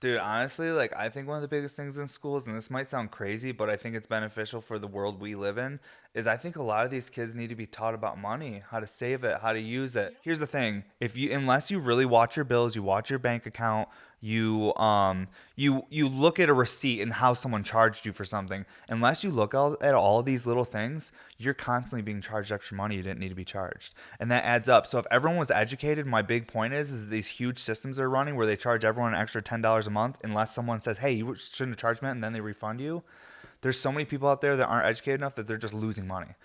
Dude, honestly, like I think one of the biggest things in schools, and this might sound crazy, but I think it's beneficial for the world we live in, is I think a lot of these kids need to be taught about money, how to save it, how to use it. Here's the thing. If you unless you really watch your bills, you watch your bank account, you look at a receipt and how someone charged you for something. Unless you look at all of these little things, you're constantly being charged extra money you didn't need to be charged. And that adds up. So if everyone was educated, my big point is these huge systems they're running where they charge everyone an extra $10 a month unless someone says, "Hey, you shouldn't have charged me," and then they refund you. There's so many people out there that aren't educated enough that they're just losing money.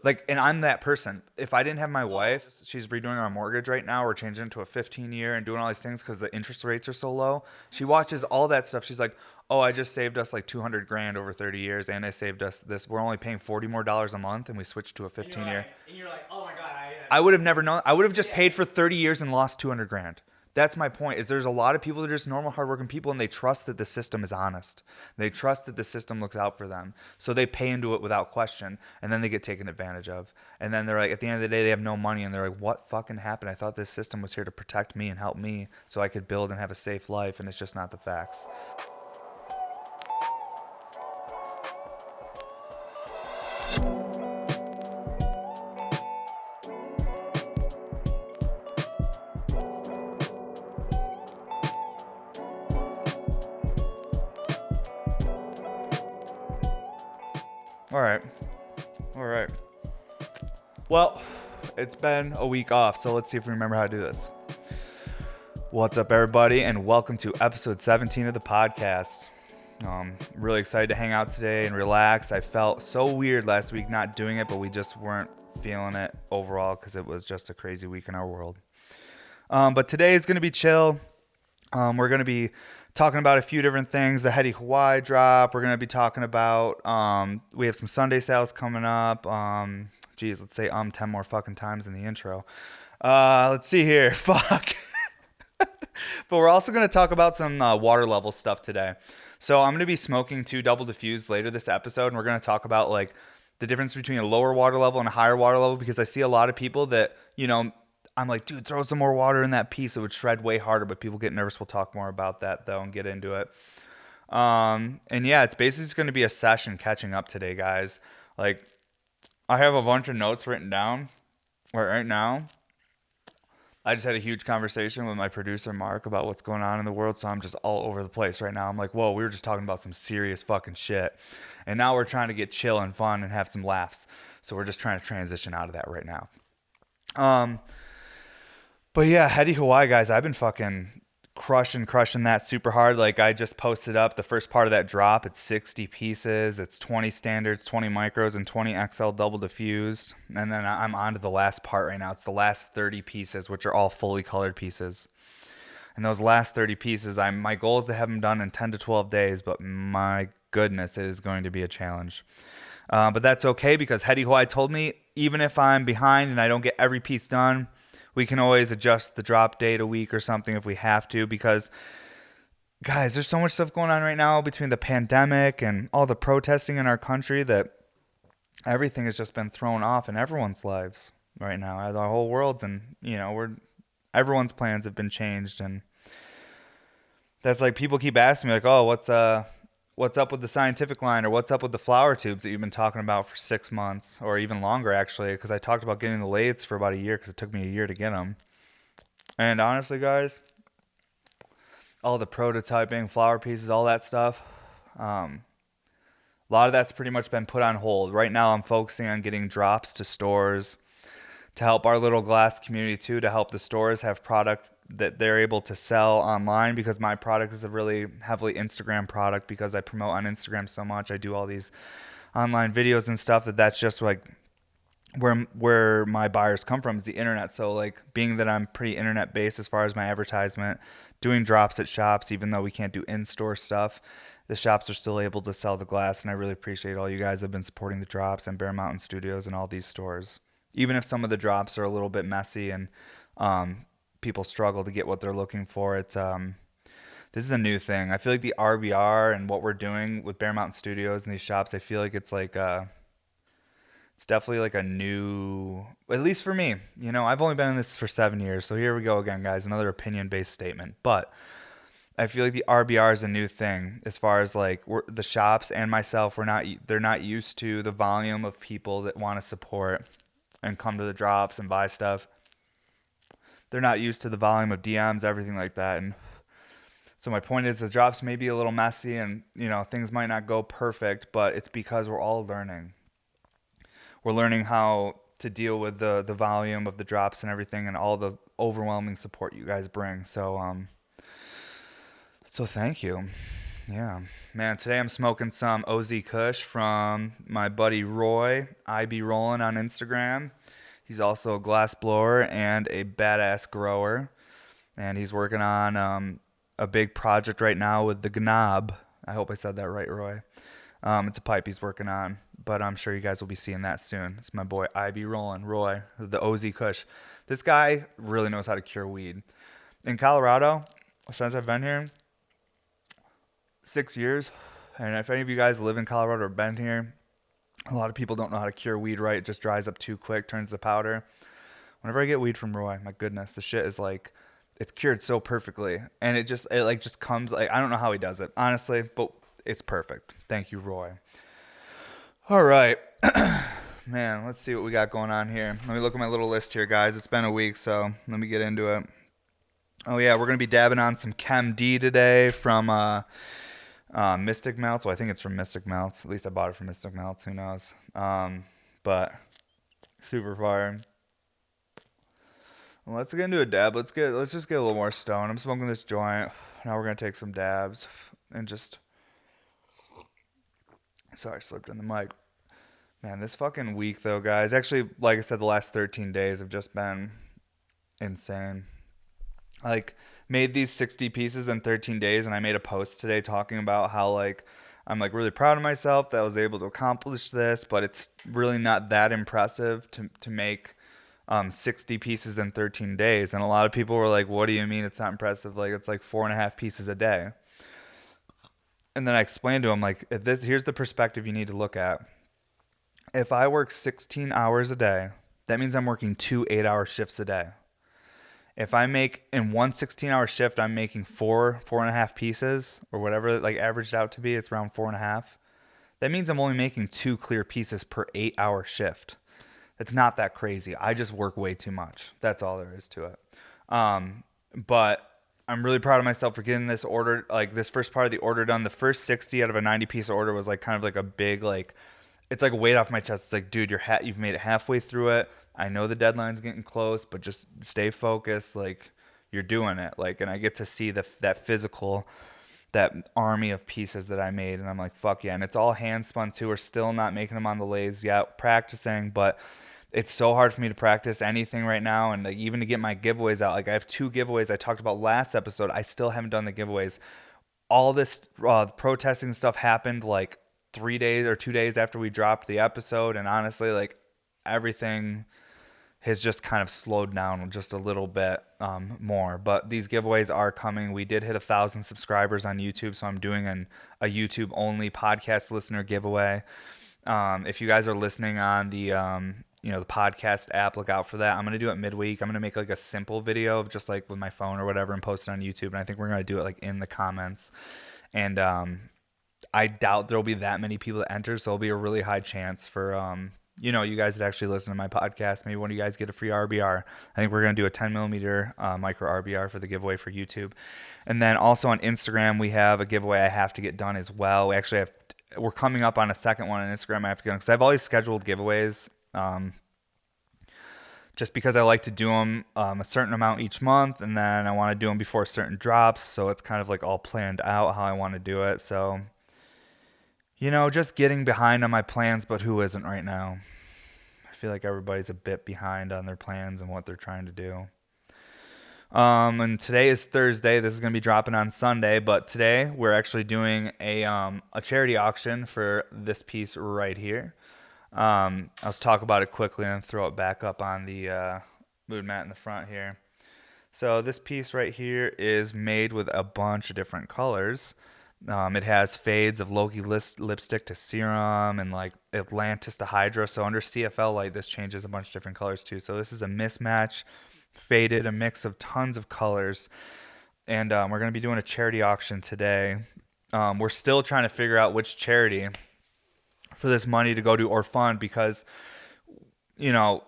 Like, and I'm that person. If I didn't have my wife, she's redoing our mortgage right now. We're changing it to a 15 year and doing all these things because the interest rates are so low. She watches all that stuff. She's like, "Oh, I just saved us like 200 grand over 30 years, and I saved us this. We're only paying $40 more a month, and we switched to a 15 year." And you're like, oh my god, I would have never known. I would have just paid for 30 years and lost 200 grand. That's my point. Is there's a lot of people that are just normal, hardworking people, and they trust that the system is honest. They trust that the system looks out for them, so they pay into it without question, and then they get taken advantage of. And then they're like, at the end of the day, they have no money, and they're like, "What fucking happened? I thought this system was here to protect me and help me, so I could build and have a safe life, and it's just not the facts." All right, all right. Well, it's been a week off, so let's see if we remember how to do this. What's up, everybody, and welcome to episode 17 of the podcast. Really excited to hang out today and relax. I felt so weird last week not doing it, but we just weren't feeling it overall because it was just a crazy week in our world. But today is going to be chill. We're going to be talking about a few different things. The Heady Hawaii drop. We're going to be talking about, we have some Sunday sales coming up. Let's say 10 more fucking times in the intro. Let's see here. Fuck. But we're also going to talk about some water level stuff today. So I'm going to be smoking 2 double diffused later this episode, and we're going to talk about like the difference between a lower water level and a higher water level, because I see a lot of people that, I'm like, dude, throw some more water in that piece. It would shred way harder, but people get nervous. We'll talk more about that, though, and get into it. And yeah, it's basically just going to be a session catching up today, guys. Like, I have a bunch of notes written down right now. I just had a huge conversation with my producer, Mark, about what's going on in the world, so I'm just all over the place right now. I'm like, whoa, we were just talking about some serious fucking shit. And now we're trying to get chill and fun and have some laughs. So we're just trying to transition out of that right now. But yeah, Heady Hawaii, guys, I've been fucking crushing that super hard. Like, I just posted up the first part of that drop. It's 60 pieces. It's 20 standards, 20 micros, and 20 XL double diffused. And then I'm on to the last part right now. It's the last 30 pieces, which are all fully colored pieces. And those last 30 pieces, my goal is to have them done in 10 to 12 days, but my goodness, it is going to be a challenge. But that's okay, because Heady Hawaii told me, even if I'm behind and I don't get every piece done, we can always adjust the drop date a week or something if we have to, because, guys, there's so much stuff going on right now between the pandemic and all the protesting in our country that everything has just been thrown off in everyone's lives right now. The whole world's, and everyone's plans have been changed, and that's like, people keep asking me like, "Oh, what's up with the scientific line, or what's up with the flower tubes that you've been talking about for 6 months or even longer," actually, because I talked about getting the lathes for about a year because it took me a year to get them. And honestly, guys, all the prototyping, flower pieces, all that stuff, a lot of that's pretty much been put on hold. Right now, I'm focusing on getting drops to stores to help our little glass community too, to help the stores have products that they're able to sell online, because my product is a really heavily Instagram product, because I promote on Instagram so much. I do all these online videos and stuff that's just like where my buyers come from, is the internet. So like, being that I'm pretty internet based as far as my advertisement, doing drops at shops, even though we can't do in-store stuff, the shops are still able to sell the glass. And I really appreciate all you guys that have been supporting the drops and Bear Mountain Studios and all these stores. Even if some of the drops are a little bit messy and people struggle to get what they're looking for, it's this is a new thing. I feel like the RBR and what we're doing with Bear Mountain Studios and these shops, I feel like it's like it's definitely like a new, at least for me. I've only been in this for 7 years, so here we go again, guys. Another opinion-based statement. But I feel like the RBR is a new thing as far as like the shops and myself. They're not used to the volume of people that want to support and come to the drops and buy stuff. They're not used to the volume of DMs, everything like that. And so my point is the drops may be a little messy and, things might not go perfect, but it's because we're all learning. We're learning how to deal with the volume of the drops and everything and all the overwhelming support you guys bring. So thank you. Yeah. Man, today I'm smoking some OZ Kush from my buddy Roy, I Be Rollin' on Instagram. He's also a glass blower and a badass grower. And he's working on a big project right now with the Gnob. I hope I said that right, Roy. It's a pipe he's working on, but I'm sure you guys will be seeing that soon. It's my boy I Be Rollin', Roy, the OZ Kush. This guy really knows how to cure weed. In Colorado, since I've been here, 6 years, and if any of you guys live in Colorado or been here, a lot of people don't know how to cure weed right. It just dries up too quick, turns to powder. Whenever I get weed from Roy, my goodness, the shit is like, it's cured so perfectly, and it just comes like, I don't know how he does it, honestly, but it's perfect. Thank you, Roy. All right. Man, let's see what we got going on here. Let me look at my little list here, guys. It's been a week, so let me get into it. Oh, yeah, we're going to be dabbing on some Chem D today from Mystic Melts. Well, I think it's from Mystic Melts. At least I bought it from Mystic Melts. Who knows? But super fire. Well, let's get into a dab. Let's just get a little more stoned. I'm smoking this joint. Now we're going to take some dabs and just... Sorry, I slipped in the mic. Man, this fucking week, though, guys. Actually, like I said, the last 13 days have just been insane. Like, made these 60 pieces in 13 days, and I made a post today talking about how, like, I'm, like, really proud of myself that I was able to accomplish this, but it's really not that impressive to make 60 pieces in 13 days. And a lot of people were like, what do you mean it's not impressive? Like, it's like 4.5 pieces a day. And then I explained to him, like, here's the perspective you need to look at. If I work 16 hours a day, that means I'm working 2 8-hour shifts a day. If I make in one 16-hour shift, I'm making 4.5 pieces or whatever, like averaged out to be, it's around 4.5. That means I'm only making 2 clear pieces per 8-hour shift. It's not that crazy. I just work way too much. That's all there is to it. But I'm really proud of myself for getting this order, like this first part of the order done. The first 60 out of a 90-piece order was like kind of like a big, like, it's like a weight off my chest. It's like, dude, you've made it halfway through it. I know the deadline's getting close, but just stay focused. Like, you're doing it. Like, and I get to see that physical, that army of pieces that I made, and I'm like, fuck yeah. And it's all hand spun too. We're still not making them on the lathes yet, practicing, but it's so hard for me to practice anything right now. And like, even to get my giveaways out, like I have 2 giveaways I talked about last episode. I still haven't done the giveaways. All this protesting stuff happened like 3 days or 2 days after we dropped the episode. And honestly, like, everything has just kind of slowed down just a little bit more. But these giveaways are coming. We did hit 1,000 subscribers on YouTube, so I'm doing a YouTube only podcast listener giveaway. If you guys are listening on the the podcast app, look out for that. I'm gonna do it midweek. I'm gonna make like a simple video of just like with my phone or whatever and post it on YouTube. And I think we're gonna do it like in the comments. And I doubt there'll be that many people that enter, so it'll be a really high chance for you guys that actually listen to my podcast. Maybe one of you guys get a free RBR. I think we're going to do a 10 millimeter micro RBR for the giveaway for YouTube. And then also on Instagram, we have a giveaway I have to get done as well. We're coming up on a second one on Instagram I have to get done because I've always scheduled giveaways just because I like to do them a certain amount each month, and then I want to do them before certain drops. So it's kind of like all planned out how I want to do it. So just getting behind on my plans, but who isn't right now? I feel like everybody's a bit behind on their plans and what they're trying to do. And today is Thursday. This is going to be dropping on Sunday, but today we're actually doing a charity auction for this piece right here. I'll talk about it quickly and throw it back up on the mood mat in the front here. So this piece right here is made with a bunch of different colors. It has fades of Loki lipstick to serum and like Atlantis to Hydra. So under CFL light, this changes a bunch of different colors too. So this is a mismatch, faded, a mix of tons of colors. and we're going to be doing a charity auction today. We're still trying to figure out which charity for this money to go to or fund, because you know,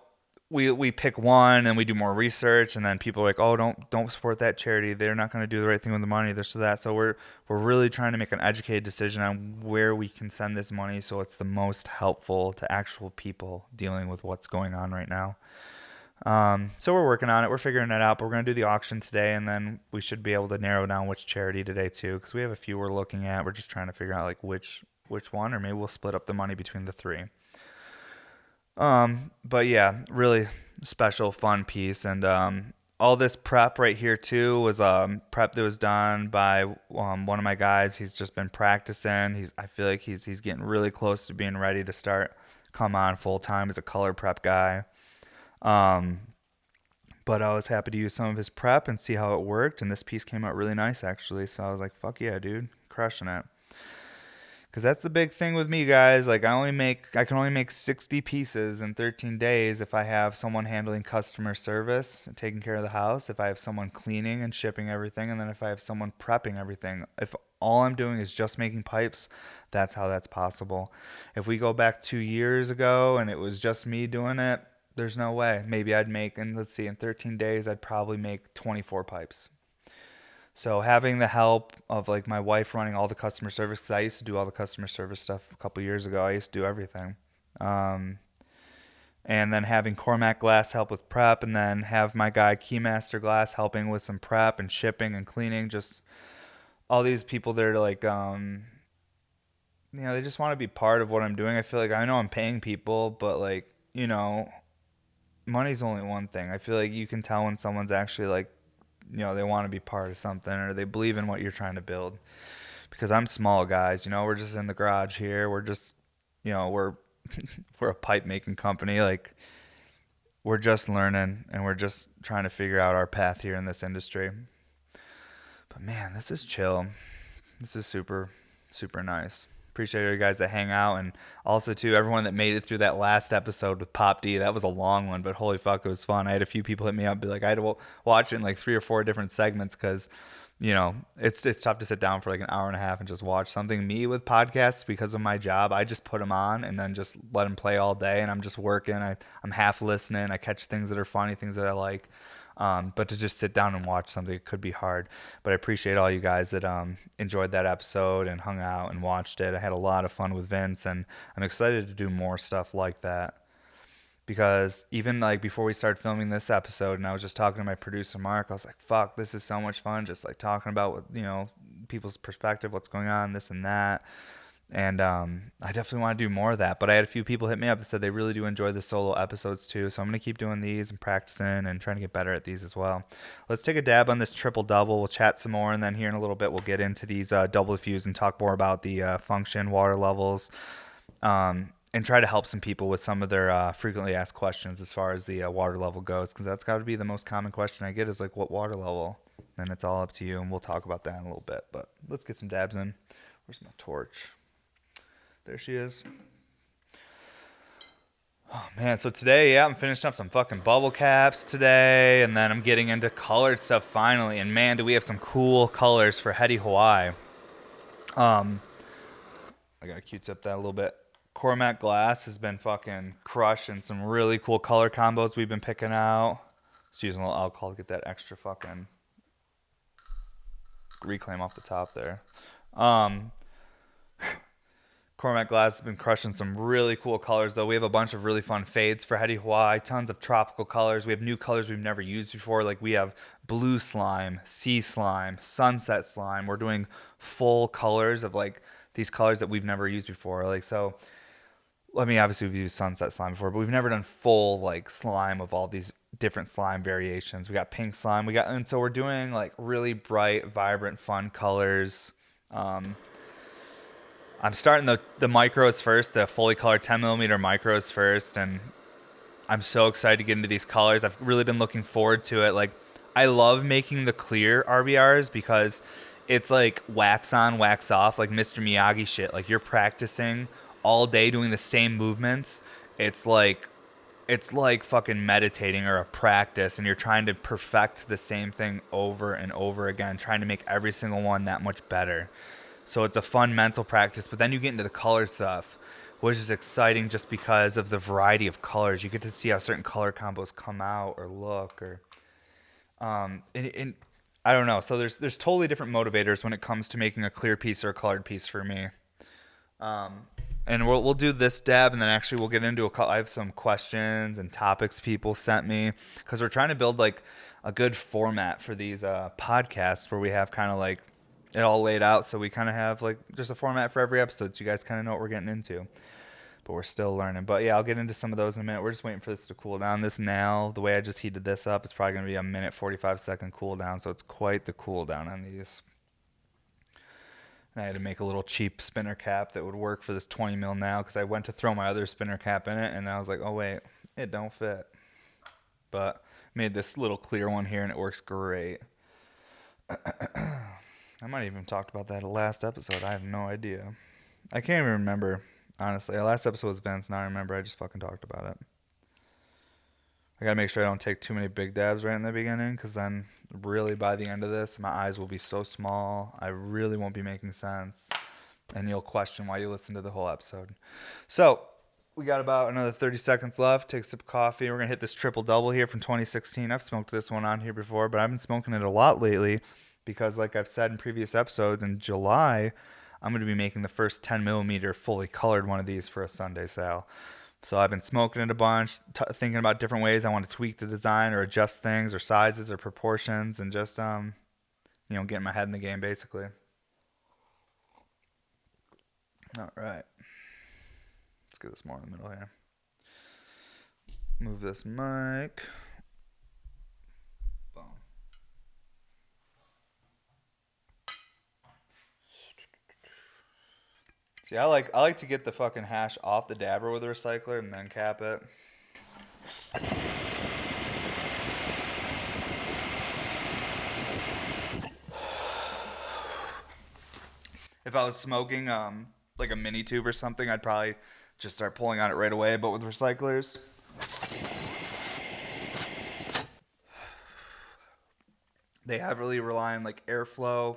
we pick one and we do more research, and then people are like, oh, don't support that charity, they're not going to do the right thing with the money, this or that. So we're really trying to make an educated decision on where we can send this money so it's the most helpful to actual people dealing with what's going on right now. So we're working on it, we're figuring it out, but we're going to do the auction today, and then we should be able to narrow down which charity today too, because we have a few we're looking at. We're just trying to figure out like which one, or maybe we'll split up the money between the three. But yeah, really special, fun piece. And all this prep right here too was prep that was done by one of my guys. He's just been practicing. I feel like he's getting really close to being ready to come on full time as a color prep guy. But I was happy to use some of his prep and see how it worked, and this piece came out really nice actually. So I was like, fuck yeah, dude, crushing it. Because that's the big thing with me, guys. Like, I can only make 60 pieces in 13 days if I have someone handling customer service and taking care of the house, if I have someone cleaning and shipping everything, and then if I have someone prepping everything. If all I'm doing is just making pipes, that's how that's possible. If we go back 2 years ago and it was just me doing it, there's no way. Maybe I'd make, and let's see, in 13 days, I'd probably make 24 pipes. So having the help of like my wife running all the customer service, because I used to do all the customer service stuff a couple years ago. I used to do everything. And then having Cormac Glass help with prep, and then have my guy Keymaster Glass helping with some prep and shipping and cleaning. Just all these people that are like, they just want to be part of what I'm doing. I feel like I know I'm paying people, but like, money's only one thing. I feel like you can tell when someone's actually like, they want to be part of something, or they believe in what you're trying to build. Because I'm small, guys. We're just in the garage here. We're just, we're a pipe making company. Like, we're just learning, and we're just trying to figure out our path here in this industry. But man, this is chill. This is super, super nice. Appreciate you guys that hang out, and also too everyone that made it through that last episode with Pop D. That was a long one, but holy fuck, it was fun. I had a few people hit me up, be like, I had to watch it in like 3 or 4 different segments, because it's tough to sit down for like an hour and a half and just watch something. Me with podcasts, because of my job, I just put them on and then just let them play all day, and I'm just working. I'm half listening. I catch things that are funny, things that I like. But to just sit down and watch something, it could be hard. But I appreciate all you guys that enjoyed that episode and hung out and watched it. I had a lot of fun with Vince, and I'm excited to do more stuff like that. Because even like before we started filming this episode, and I was just talking to my producer Mark, I was like, fuck, this is so much fun, just like talking about what, people's perspective, what's going on, this and that. And I definitely want to do more of that. But I had a few people hit me up that said they really do enjoy the solo episodes too. So I'm going to keep doing these and practicing and trying to get better at these as well. Let's take a dab on this triple double. We'll chat some more, and then here in a little bit we'll get into these double diffuse and talk more about the function, water levels, and try to help some people with some of their frequently asked questions as far as the water level goes, because that's got to be the most common question I get is like, what water level? And it's all up to you, and we'll talk about that in a little bit. But let's get some dabs in. Where's my torch? There she is. Oh man, so today, I'm finishing up some fucking bubble caps today, and then I'm getting into colored stuff finally. And man, do we have some cool colors for Heady Hawaii. I gotta Q-tip that a little bit. Cormac Glass has been fucking crushing some really cool color combos we've been picking out. Just using a little alcohol to get that extra fucking reclaim off the top there. Cormac Glass has been crushing some really cool colors, though. We have a bunch of really fun fades for Heady Hawaii, tons of tropical colors. We have new colors we've never used before. Like, we have blue slime, sea slime, sunset slime. We're doing full colors of, like, these colors that we've never used before. Like, so, obviously we've used sunset slime before, but we've never done full, like, slime of all these different slime variations. We got pink slime. And so we're doing, like, really bright, vibrant, fun colors. I'm starting the micros first, the fully colored 10 millimeter micros first, and I'm so excited to get into these colors. I've really been looking forward to it. Like, I love making the clear RBRs because it's like wax on, wax off, like Mr. Miyagi shit. Like, you're practicing all day doing the same movements. It's like it's like fucking meditating or a practice, and you're trying to perfect the same thing over and over again, trying to make every single one that much better. So it's a fun mental practice, but then you get into the color stuff, which is exciting just because of the variety of colors. You get to see how certain color combos come out or look, or and I don't know. So there's totally different motivators when it comes to making a clear piece or a colored piece for me. And we'll do this dab, and then actually we'll get into I have some questions and topics people sent me, because we're trying to build like a good format for these podcasts where we have kind of like it all laid out, so we kind of have like just a format for every episode, so you guys kind of know what we're getting into. But we're still learning. But yeah, I'll get into some of those in a minute. We're just waiting for this to cool down. This nail, the way I just heated this up, it's probably going to be a minute 45-second cool down, so it's quite the cool down on these. And I had to make a little cheap spinner cap that would work for this 20 mil now, because I went to throw my other spinner cap in it, and I was like, oh wait, it don't fit. But made this little clear one here, and it works great. I might have even talked about that in the last episode. I have no idea. I can't even remember, honestly. The last episode was Vince. Now I remember. I just fucking talked about it. I gotta make sure I don't take too many big dabs right in the beginning, because then really by the end of this, my eyes will be so small, I really won't be making sense, and you'll question why you listened to the whole episode. So we got about another 30 seconds left. Take a sip of coffee. We're gonna hit this triple double here from 2016. I've smoked this one on here before, but I've been smoking it a lot lately, because like I've said in previous episodes, in July I'm going to be making the first 10 millimeter fully colored one of these for a Sunday sale. So I've been smoking it a bunch, thinking about different ways I want to tweak the design or adjust things or sizes or proportions, and just getting my head in the game basically. All right, let's get this more in the middle here. Move this mic. Boom. See, I like to get the fucking hash off the dabber with a recycler and then cap it. If I was smoking like a mini tube or something, I'd probably just start pulling on it right away. But with recyclers, they heavily rely on like airflow.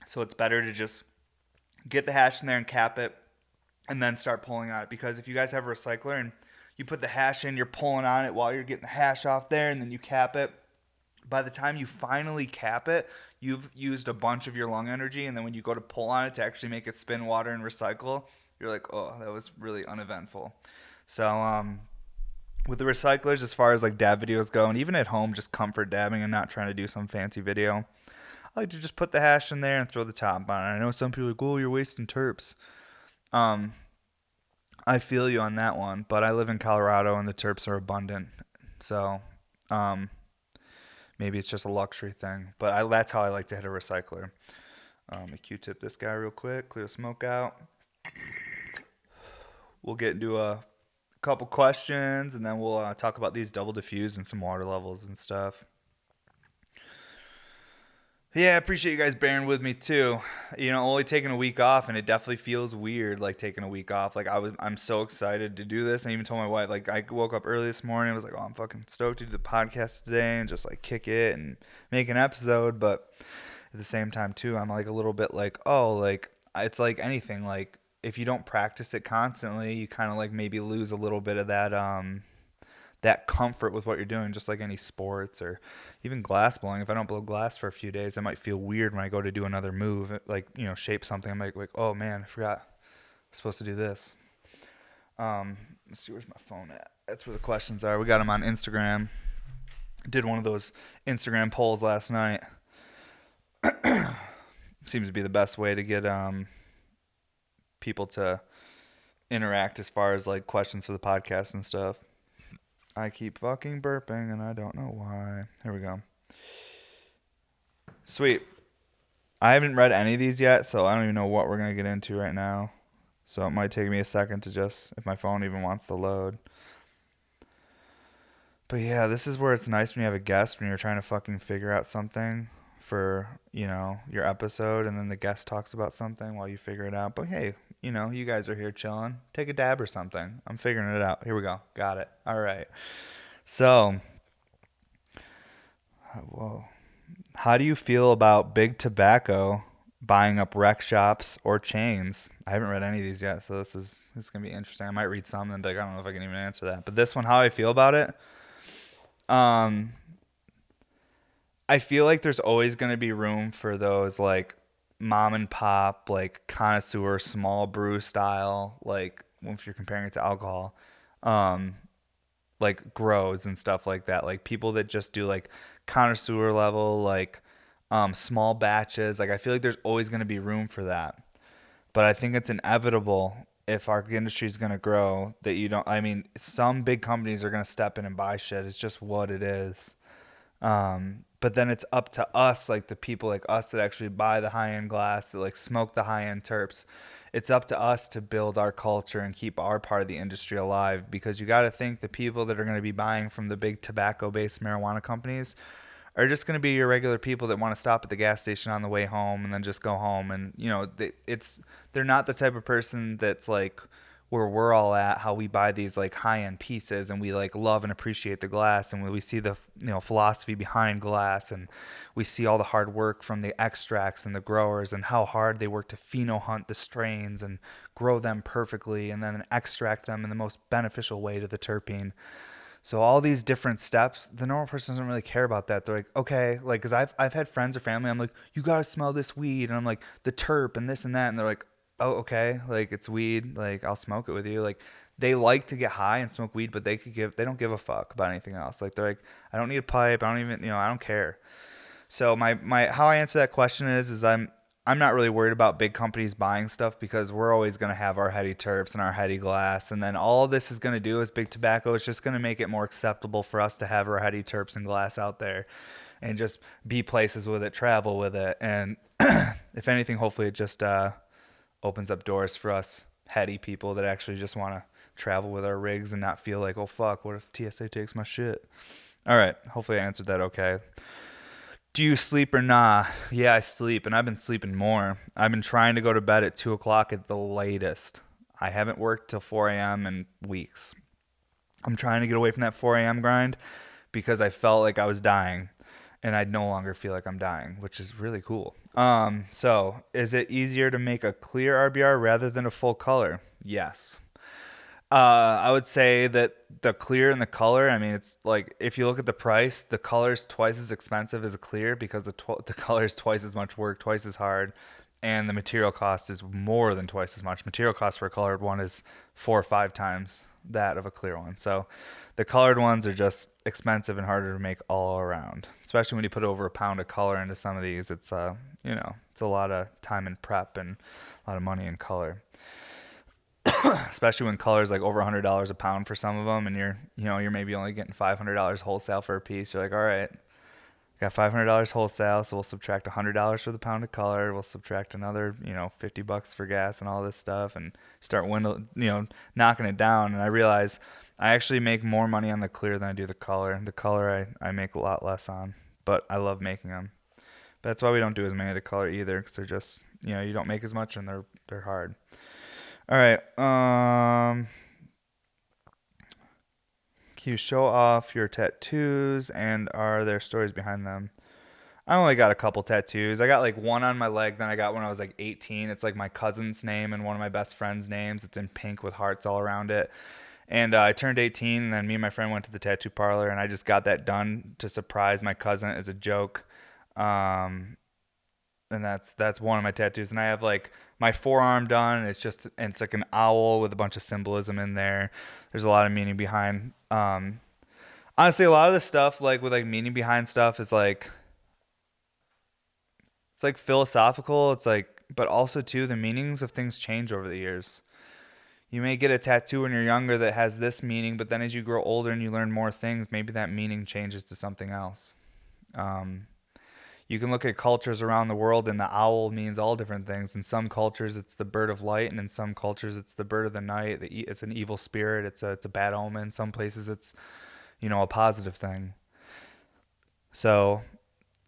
So it's better to just get the hash in there and cap it, and then start pulling on it. Because if you guys have a recycler and you put the hash in, you're pulling on it while you're getting the hash off there, and then you cap it. By the time you finally cap it, you've used a bunch of your lung energy, and then when you go to pull on it to actually make it spin water and recycle, you're like, oh, that was really uneventful. So with the recyclers, as far as like dab videos go, and even at home, just comfort dabbing and not trying to do some fancy video, I like to just put the hash in there and throw the top on it. I know some people are like, oh, you're wasting terps. I feel you on that one, but I live in Colorado and the terps are abundant. So maybe it's just a luxury thing, but that's how I like to hit a recycler. A Q-tip this guy real quick, clear the smoke out. We'll get into a couple questions, and then we'll talk about these double diffused and some water levels and stuff. Yeah, I appreciate you guys bearing with me too. Only taking a week off, and it definitely feels weird, like taking a week off. Like I'm so excited to do this. I even told my wife, like I woke up early this morning. I was like, oh, I'm fucking stoked to do the podcast today and just like kick it and make an episode. But at the same time too, I'm like a little bit like, oh, like it's like anything. Like if you don't practice it constantly, you kind of like maybe lose a little bit of that comfort with what you're doing, just like any sports or even glass blowing. If I don't blow glass for a few days, I might feel weird when I go to do another move, like, shape something. I'm like, oh man, I forgot I'm supposed to do this. Let's see, where's my phone at? That's where the questions are. We got them on Instagram. Did one of those Instagram polls last night. Seems to be the best way to get people to interact as far as like questions for the podcast and stuff. I keep fucking burping, and I don't know why. Here we go. Sweet. I haven't read any of these yet, so I don't even know what we're going to get into right now. So it might take me a second to just, if my phone even wants to load. But yeah, this is where it's nice when you have a guest, when you're trying to fucking figure out something for, your episode, and then the guest talks about something while you figure it out. But hey, you guys are here chilling. Take a dab or something. I'm figuring it out. Here we go. Got it. All right. So, whoa. How do you feel about big tobacco buying up rec shops or chains? I haven't read any of these yet, so this is gonna be interesting. I might read some and be like, I don't know if I can even answer that. But this one, how I feel about it, um, I feel like there's always gonna be room for those like mom and pop, like connoisseur, small brew style, like if you're comparing it to alcohol, um, like grows and stuff like that. Like people that just do like connoisseur level, like small batches. Like I feel like there's always going to be room for that. But I think it's inevitable if our industry is going to grow that you don't. I mean, some big companies are going to step in and buy shit. It's just what it is. But then it's up to us, like the people like us that actually buy the high end glass, that like smoke the high end terps. It's up to us to build our culture and keep our part of the industry alive because you got to think the people that are going to be buying from the big tobacco based marijuana companies are just going to be your regular people that want to stop at the gas station on the way home and then just go home. And, they're not the type of person that's like, where we're all at, how we buy these like high end pieces and we like love and appreciate the glass and we see the philosophy behind glass and we see all the hard work from the extracts and the growers and how hard they work to pheno hunt the strains and grow them perfectly and then extract them in the most beneficial way to the terpene. So all these different steps, the normal person doesn't really care about that. They're like, okay, like, cause I've had friends or family. I'm like, you gotta smell this weed, and I'm like, the terp and this and that, and they're like, oh, okay, like it's weed, like I'll smoke it with you. Like they like to get high and smoke weed, but they don't give a fuck about anything else. Like they're like, I don't need a pipe, I don't even, I don't care. So my how I answer that question is I'm not really worried about big companies buying stuff because we're always going to have our heady terps and our heady glass. And then all this is going to do is big tobacco. It's just going to make it more acceptable for us to have our heady terps and glass out there and just be places with it, travel with it. And if anything, hopefully it just opens up doors for us heady people that actually just want to travel with our rigs and not feel like, oh, fuck, what if TSA takes my shit? All right. Hopefully I answered that okay. Do you sleep or nah? Yeah, I sleep, and I've been sleeping more. I've been trying to go to bed at 2 o'clock at the latest. I haven't worked till 4 a.m. in weeks. I'm trying to get away from that 4 a.m. grind because I felt like I was dying, and I no longer feel like I'm dying, which is really cool. So is it easier to make a clear RBR rather than a full color? Yes. I would say that the clear and the color, I mean, it's like if you look at the price, the color is twice as expensive as a clear because the color is twice as much work, twice as hard, and the material cost is more than twice as much. Material cost for a colored one is 4 or 5 times that of a clear one. So the colored ones are just expensive and harder to make all around, especially when you put over a pound of color into some of these. It's it's a lot of time and prep and a lot of money in color. Especially when color's like over $100 a pound for some of them, and you're maybe only getting $500 wholesale for a piece. You're like, all right, got $500 wholesale, so we'll subtract $100 for the pound of color. We'll subtract another, $50 for gas and all this stuff, and start knocking it down. And I realize I actually make more money on the clear than I do the color. The color I make a lot less on, but I love making them. But that's why we don't do as many of the color either, because they're just, you don't make as much and they're hard. All right. Can you show off your tattoos and are there stories behind them? I only got a couple tattoos. I got like one on my leg, then I got when I was like 18. It's like my cousin's name and one of my best friend's names. It's in pink with hearts all around it. And I turned 18, and then me and my friend went to the tattoo parlor, and I just got that done to surprise my cousin as a joke. Um, and that's one of my tattoos. And I have like my forearm done. It's like an owl with a bunch of symbolism in there. There's a lot of meaning behind. Honestly, a lot of the stuff like with like meaning behind stuff is like it's like philosophical. It's like, but also too the meanings of things change over the years. You may get a tattoo when you're younger that has this meaning, but then as you grow older and you learn more things, maybe that meaning changes to something else. You can look at cultures around the world, and the owl means all different things. In some cultures, it's the bird of light, and in some cultures, it's the bird of the night. It's an evil spirit. It's a bad omen. In some places, it's a positive thing. So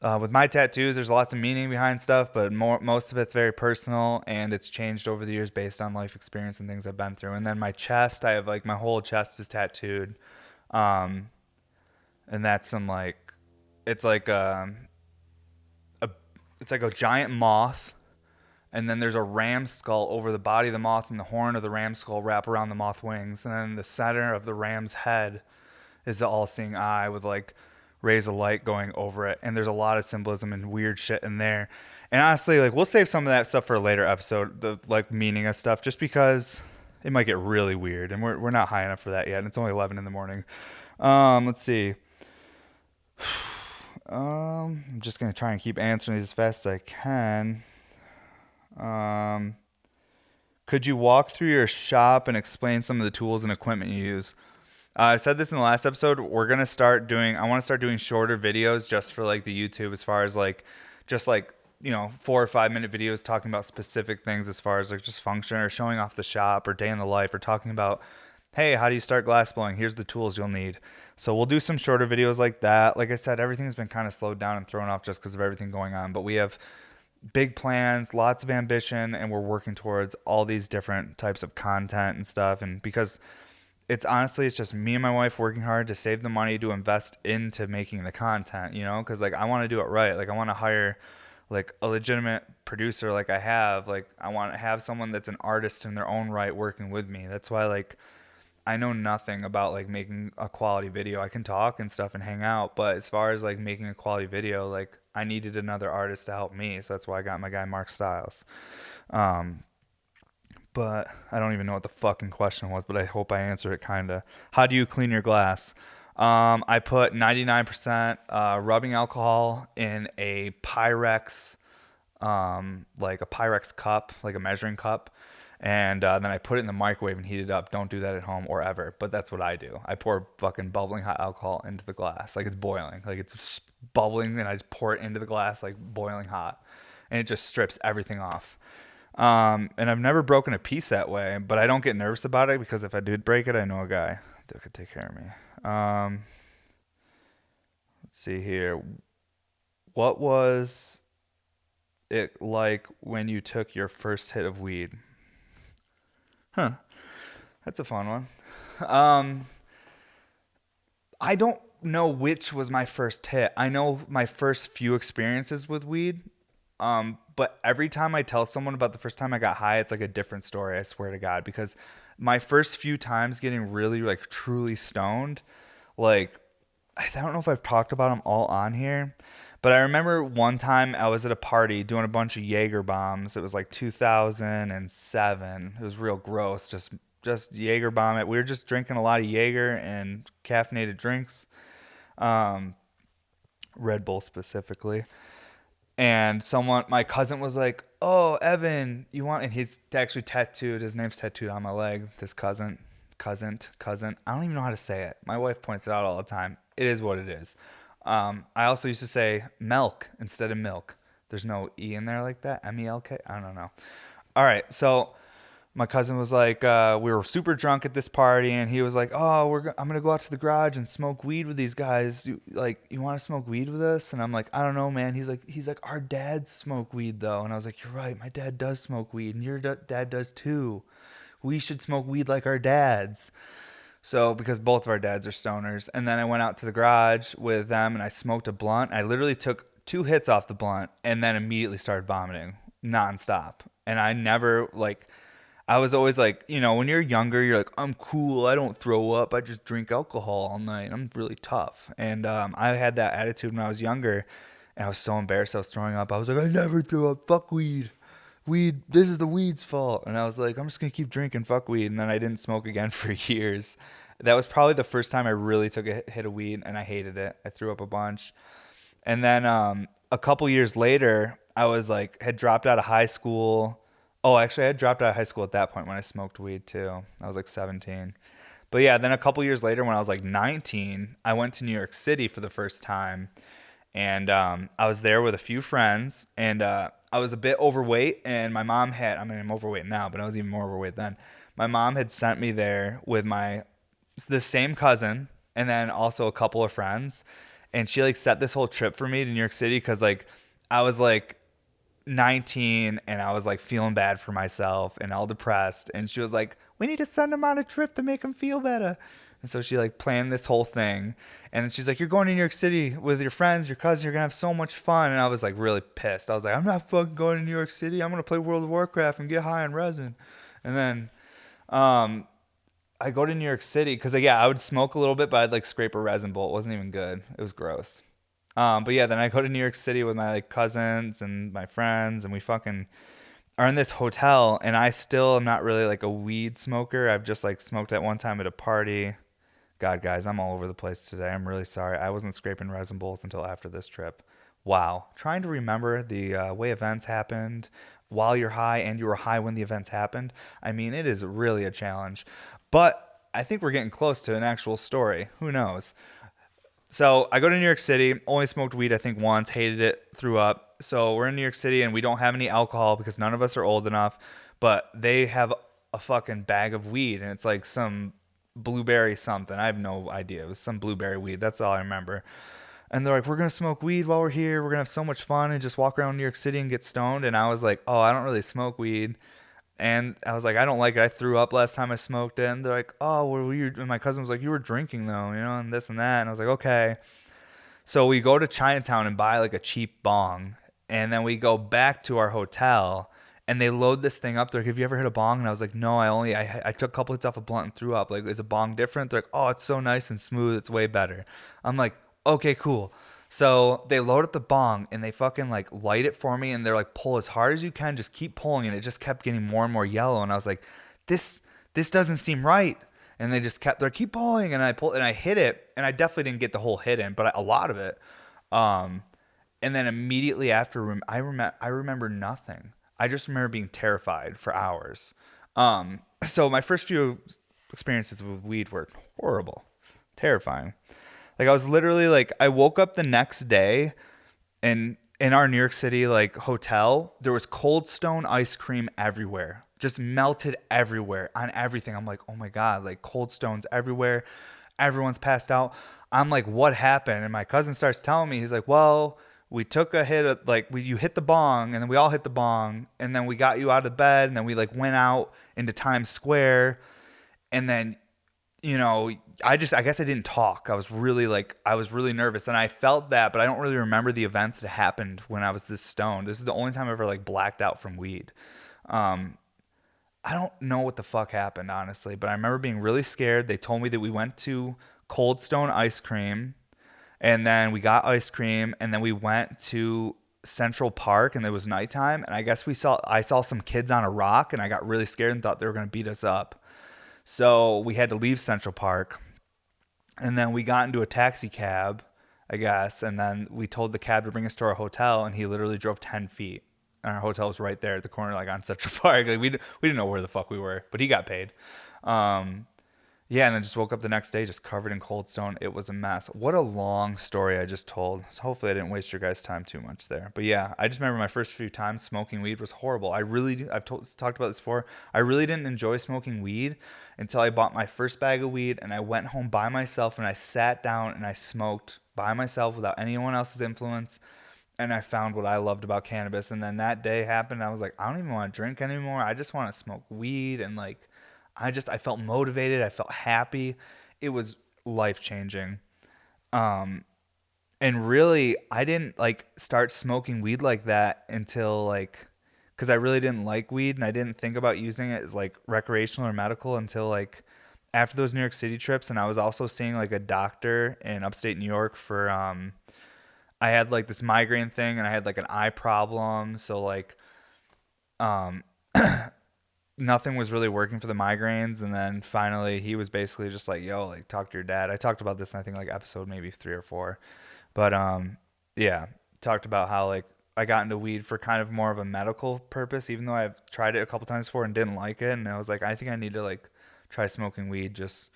With my tattoos, there's lots of meaning behind stuff, but most of it's very personal, and it's changed over the years based on life experience and things I've been through. And then my chest, I have like my whole chest is tattooed, um, and that's some like it's like a it's like a giant moth, and then there's a ram skull over the body of the moth, and the horn of the ram skull wrap around the moth wings, and then the center of the ram's head is the all-seeing eye with like rays of light going over it, and there's a lot of symbolism and weird shit in there. And honestly, like we'll save some of that stuff for a later episode, the like meaning of stuff, just because it might get really weird, and we're not high enough for that yet. And it's only 11 in the morning. Let's see. I'm just gonna try and keep answering these as fast as I can. Um, could you walk through your shop and explain some of the tools and equipment you use? I said this in the last episode. I want to start doing shorter videos just for like the YouTube, as far as like, just like, 4 or 5 minute videos talking about specific things as far as like just function or showing off the shop or day in the life, or talking about, hey, how do you start glass blowing? Here's the tools you'll need. So we'll do some shorter videos like that. Like I said, everything's been kind of slowed down and thrown off just because of everything going on, but we have big plans, lots of ambition, and we're working towards all these different types of content and stuff. And because it's just me and my wife working hard to save the money to invest into making the content, because like I want to do it right. Like I want to hire like a legitimate producer, like I want to have someone that's an artist in their own right working with me. That's why like I know nothing about like making a quality video. I can talk and stuff and hang out, but as far as like making a quality video, like I needed another artist to help me. So that's why I got my guy Mark Stylez. But I don't even know what the fucking question was, but I hope I answered it kind of. How do you clean your glass? I put 99% rubbing alcohol in a Pyrex, like a Pyrex cup, like a measuring cup. And then I put it in the microwave and heat it up. Don't do that at home or ever, but that's what I do. I pour fucking bubbling hot alcohol into the glass, like it's boiling, like it's bubbling, and I just pour it into the glass like boiling hot, and it just strips everything off. And I've never broken a piece that way, but I don't get nervous about it because if I did break it, I know a guy that could take care of me. Let's see here. What was it like when you took your first hit of weed? Huh. That's a fun one. I don't know which was my first hit. I know my first few experiences with weed. But every time I tell someone about the first time I got high, it's like a different story, I swear to God, because my first few times getting really like truly stoned, like I don't know if I've talked about them all on here, but I remember one time I was at a party doing a bunch of Jaeger bombs. It was like 2007. It was real gross. Just Jaeger bomb it. We were just drinking a lot of Jaeger and caffeinated drinks, Red Bull specifically. And my cousin was like, "Oh, Evan, you want?" And he's actually tattooed. His name's tattooed on my leg. This cousin. I don't even know how to say it. My wife points it out all the time. It is what it is. I also used to say milk instead of milk. There's no E in there like that. MELK? I don't know. All right. So my cousin was like, we were super drunk at this party, and he was like, "Oh, I'm gonna go out to the garage and smoke weed with these guys. You want to smoke weed with us?" And I'm like, "I don't know, man." He's like, "Our dads smoke weed though," and I was like, "You're right. My dad does smoke weed, and your dad does too. We should smoke weed like our dads." So because both of our dads are stoners, and then I went out to the garage with them, and I smoked a blunt. I literally took 2 hits off the blunt, and then immediately started vomiting nonstop. And I never like. I was always like, when you're younger, you're like, I'm cool. I don't throw up. I just drink alcohol all night. I'm really tough. And I had that attitude when I was younger, and I was so embarrassed I was throwing up. I was like, I never throw up. Fuck weed. Weed, this is the weed's fault. And I was like, I'm just going to keep drinking. Fuck weed. And then I didn't smoke again for years. That was probably the first time I really took a hit of weed, and I hated it. I threw up a bunch. And then a couple years later, I was like, had dropped out of high school. Oh, actually, I had dropped out of high school at that point when I smoked weed too. I was like 17. But yeah, then a couple years later when I was like 19, I went to New York City for the first time. And I was there with a few friends. And I was a bit overweight. And my mom I'm overweight now, but I was even more overweight then. My mom had sent me there with the same cousin and then also a couple of friends. And she like set this whole trip for me to New York City because like I was like 19 and I was like feeling bad for myself and all depressed. And she was like, we need to send him on a trip to make him feel better. And so she like planned this whole thing. And then she's like, you're going to New York City with your friends, your cousin, you're going to have so much fun. And I was like really pissed. I was like, I'm not fucking going to New York City. I'm going to play World of Warcraft and get high on resin. And then um, I go to New York City because, like, yeah, I would smoke a little bit, but I'd like scrape a resin bowl. It wasn't even good. It was gross. But yeah, then I go to New York City with my like cousins and my friends, and we fucking are in this hotel. And I still am not really like a weed smoker. I've just like smoked at one time at a party. God, guys, I'm all over the place today. I'm really sorry. I wasn't scraping resin bowls until after this trip. Wow. Trying to remember the way events happened while you're high and you were high when the events happened. I mean, it is really a challenge. But I think we're getting close to an actual story. Who knows? So I go to New York City, only smoked weed, I think, once, hated it, threw up. So we're in New York City and we don't have any alcohol because none of us are old enough. But they have a fucking bag of weed and it's like some blueberry something. I have no idea. It was some blueberry weed. That's all I remember. And they're like, we're going to smoke weed while we're here. We're going to have so much fun and just walk around New York City and get stoned. And I was like, oh, I don't really smoke weed. And I was like, I don't like it. I threw up last time I smoked it. And they're like, oh, were you? And my cousin was like, you were drinking though, you know, and this and that. And I was like, okay. So we go to Chinatown and buy like a cheap bong. And then we go back to our hotel and they load this thing up. They're like, have you ever hit a bong? And I was like, no, I took a couple hits off a blunt and threw up. Like, is a bong different? They're like, oh, it's so nice and smooth. It's way better. I'm like, okay, cool. So they load up the bong and they fucking like light it for me and they're like, pull as hard as you can, just keep pulling, and it just kept getting more and more yellow. And I was like, this doesn't seem right. And they just kept, they're keep pulling, and I pulled and I hit it, and I definitely didn't get the whole hit in, but a lot of it. Um, and then immediately after, I remember nothing. I just remember being terrified for hours. So my first few experiences with weed were horrible, terrifying. Like I was literally like, I woke up the next day and in our New York City like hotel, there was Cold Stone ice cream everywhere. Just melted everywhere on everything. I'm like, oh my God, like Cold Stone's everywhere. Everyone's passed out. I'm like, what happened? And my cousin starts telling me, he's like, well, we took a hit of like you hit the bong and then we all hit the bong and then we got you out of bed and then we like went out into Times Square and then I guess I didn't talk. I was really nervous and I felt that, but I don't really remember the events that happened when I was this stoned. This is the only time I ever like blacked out from weed. Um, I don't know what the fuck happened, honestly, but I remember being really scared. They told me that we went to Cold Stone ice cream and then we got ice cream and then we went to Central Park and it was nighttime. And I guess I saw some kids on a rock and I got really scared and thought they were going to beat us up. So we had to leave Central Park. And then we got into a taxi cab, I guess. And then we told the cab to bring us to our hotel. And he literally drove 10 feet. And our hotel was right there at the corner, like on Central Park. Like we didn't know where the fuck we were, but he got paid. Um, yeah, and then just woke up the next day just covered in Cold Stone. It was a mess. What a long story I just told. So hopefully I didn't waste your guys' time too much there. But yeah, I just remember my first few times smoking weed was horrible. Talked about this before. I really didn't enjoy smoking weed until I bought my first bag of weed and I went home by myself and I sat down and I smoked by myself without anyone else's influence. And I found what I loved about cannabis. And then that day happened. I was like, I don't even want to drink anymore. I just want to smoke weed and like I felt motivated. I felt happy. It was life changing. Um, and really, I didn't like start smoking weed like that until like, cause I really didn't like weed and I didn't think about using it as like recreational or medical until like after those New York City trips. And I was also seeing like a doctor in upstate New York for, I had like this migraine thing and I had like an eye problem. So like, um, nothing was really working for the migraines, and then finally he was basically just like, yo, like talk to your dad. I talked about this in I think like episode maybe 3 or 4, but yeah, talked about how like I got into weed for kind of more of a medical purpose, even though I've tried it a couple times before and didn't like it, and I was like, I think I need to like try smoking weed just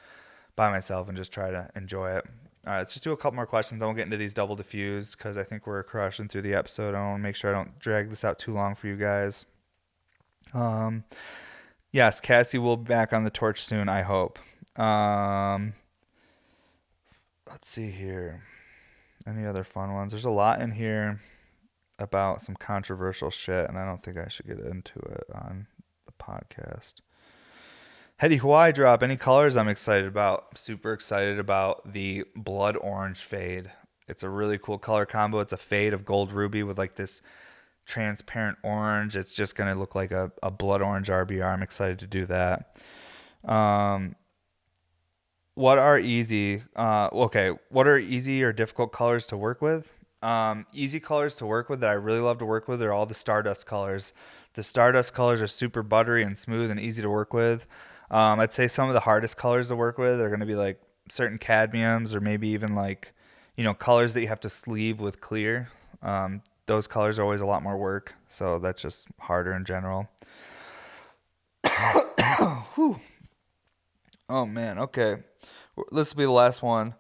by myself and just try to enjoy it. All right, let's just do a couple more questions. I won't get into these double diffused because I think we're crushing through the episode. I want to make sure I don't drag this out too long for you guys. um Yes, Cassie will be back on the torch soon, I hope. Let's see here. Any other fun ones? There's a lot in here about some controversial shit, and I don't think I should get into it on the podcast. Heady Hawaii drop. Any colors I'm excited about? Super excited about the blood orange fade. It's a really cool color combo. It's a fade of gold ruby with like this transparent orange. It's just going to look like a blood orange RBR. I'm excited to do that. Um, what are easy? Okay, what are easy or difficult colors to work with? Easy colors to work with that I really love to work with are all the Stardust colors. The Stardust colors are super buttery and smooth and easy to work with. I'd say some of the hardest colors to work with are going to be like certain cadmiums or maybe even like, colors that you have to sleeve with clear. Those colors are always a lot more work, so that's just harder in general. Whew. Oh man, okay. This will be the last one.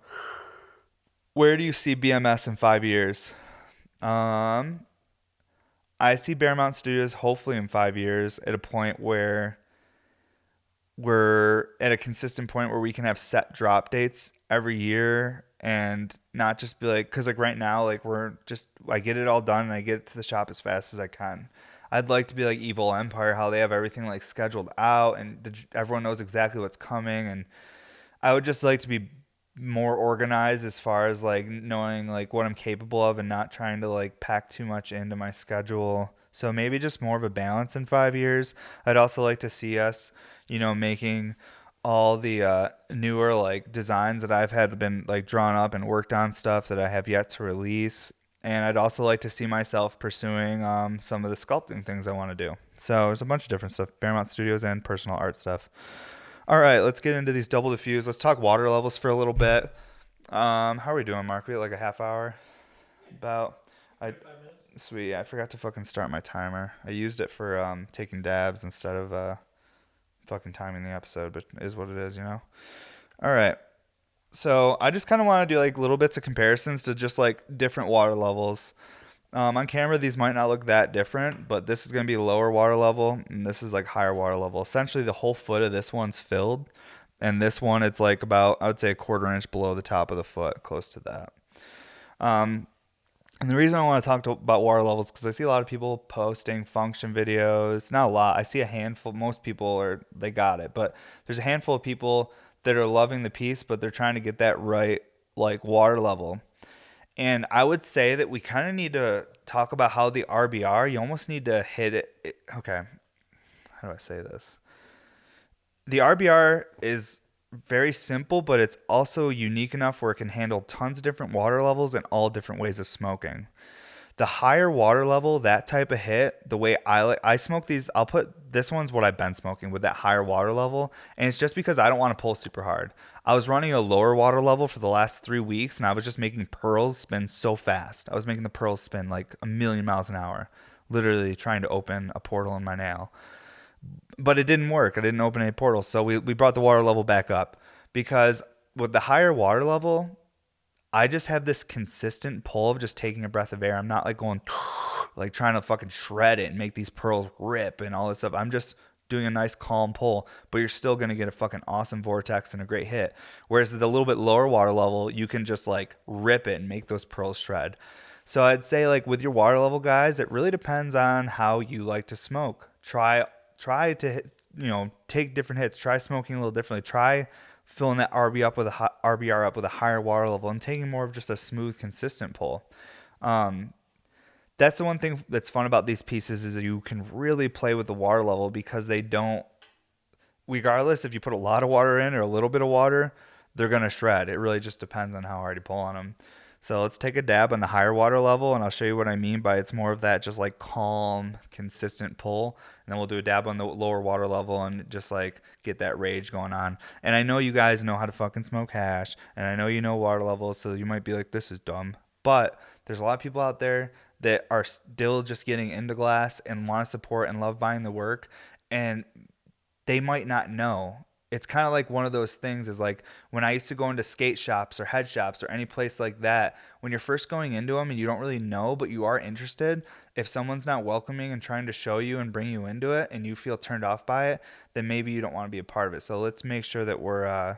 Where do you see BMS in 5 years? Um, I see Bear Mountain Studios hopefully in 5 years at a point where we're at a consistent point where we can have set drop dates every year and not just be like, because like right now, like I get it all done and I get it to the shop as fast as I can. I'd like to be like Evil Empire, how they have everything like scheduled out and everyone knows exactly what's coming. And I would just like to be more organized as far as like knowing like what I'm capable of and not trying to like pack too much into my schedule. So maybe just more of a balance in 5 years. I'd also like to see us, making all the newer like designs that I've had been like drawn up and worked on stuff that I have yet to release. And I'd also like to see myself pursuing some of the sculpting things I want to do. So there's a bunch of different stuff, Paramount Studios and personal art stuff. All right, let's get into these double diffuse. Let's talk water levels for a little bit. How are we doing, Mark? We at like a half hour? About. I 5 minutes. Sweet. Yeah, I forgot to fucking start my timer. I used it for taking dabs instead of fucking timing the episode, but it is what it is. All right. So I just kind of want to do like little bits of comparisons to just like different water levels. On camera, these might not look that different, but this is going to be lower water level, and this is like higher water level. Essentially, the whole foot of this one's filled, and this one, it's like about, I would say, a quarter inch below the top of the foot, close to that. Um, and the reason I want to about water levels is because I see a lot of people posting function videos. Not a lot. I see a handful. Most people they got it, but there's a handful of people that are loving the piece, but they're trying to get that right, like water level. And I would say that we kind of need to talk about how the RBR, you almost need to hit it. Okay, how do I say this? The RBR is very simple, but it's also unique enough where it can handle tons of different water levels and all different ways of smoking. The higher water level, that type of hit, the way I smoke these, I'll put this one's what I've been smoking with that higher water level, and it's just because I don't want to pull super hard. I was running a lower water level for the last 3 weeks, and I was just making pearls spin so fast. I was making the pearls spin like a million miles an hour, literally trying to open a portal in my nail. But it didn't work. I didn't open any portals, so we brought the water level back up because with the higher water level, I just have this consistent pull of just taking a breath of air. I'm not like going like trying to fucking shred it and make these pearls rip and all this stuff. I'm just doing a nice calm pull, but you're still going to get a fucking awesome vortex and a great hit. Whereas the little bit lower water level, you can just like rip it and make those pearls shred. So I'd say like with your water level guys, it really depends on how you like to smoke. Try to take different hits. Try smoking a little differently. Try filling that RBR up with a higher water level and taking more of just a smooth, consistent pull. Um, that's the one thing that's fun about these pieces is that you can really play with the water level because they don't, regardless if you put a lot of water in or a little bit of water, they're going to shred. It really just depends on how hard you pull on them. So let's take a dab on the higher water level and I'll show you what I mean by it's more of that just like calm, consistent pull. And then we'll do a dab on the lower water level and just like get that rage going on. And I know you guys know how to fucking smoke hash and I know you know water levels, so you might be like, this is dumb. But there's a lot of people out there that are still just getting into glass and want to support and love buying the work. And they might not know. It's kind of like one of those things is like when I used to go into skate shops or head shops or any place like that, when you're first going into them and you don't really know, but you are interested, if someone's not welcoming and trying to show you and bring you into it and you feel turned off by it, then maybe you don't want to be a part of it. So let's make sure that we're,